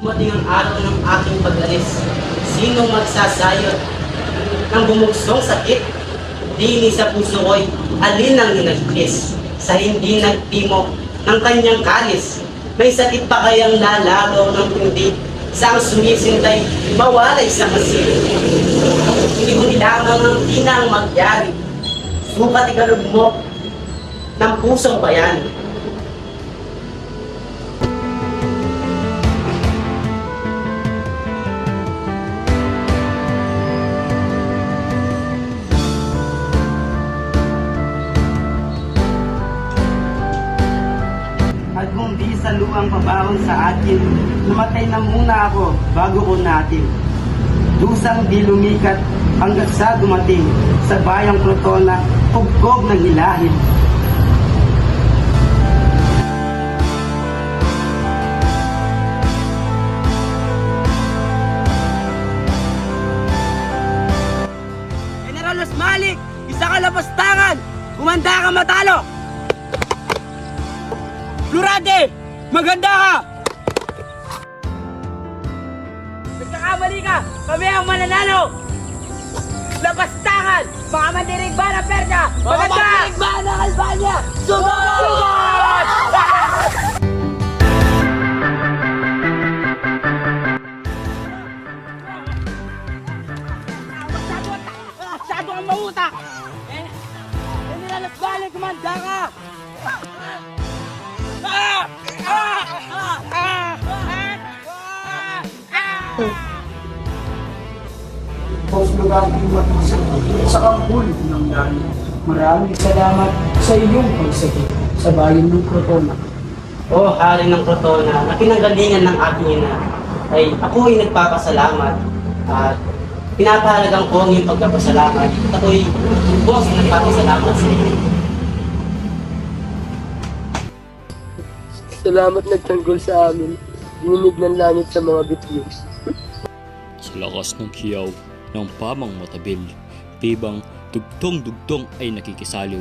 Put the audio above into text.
Dumating ang araw ng aking pag-alis. Sinong magsasayot ng bumugsong sakit? Dini sa puso ko'y alin ang hinagpis sa hindi nagtimo ng kanyang kalis. May sakit pa kayang lalagaw ng hindi sa ang sumisintay mawalay sa kasil. Hindi mo lamang ang tinang magyari. Sukat ikalugmok ng pusong bayan. At kung di sa luang pabaon sa atin, lumatay na muna ako bago ko natin. Dusang di lumikat hanggang sa dumating sa bayang Crotona, hugkog ng hilahin. General Los Malik, isa ka lapastangan! Kumanda ka matalo! Lurade! Maganda ka! Nagkakamali ka! Kami ang mananalo! Lapastangan! Mga mandirig ba ng Persia! Maganda! Mga mandirig ba ng Albania! Sugod! Sugod! Masyado kang mautak! Hindi na nasbalik, kumanda ka! Boss Lugaki sa kampul ng dami. Maraming salamat sa iyong pagsakit sa bayan ng Crotona. O hari ng Crotona, na pinanggalingan ng aking ina, ay ako ay nagpapasalamat at pinapahalagan ko ang iyong pagpapasalamat at ako'y boss na nagpapasalamat sa iyo. Salamat nagtanggol sa amin. Dinig ng langit sa mga bituin. Sa lakas ng hiyaw ng pamang matabil, tibang dugtong-dugtong ay nakikisaliw.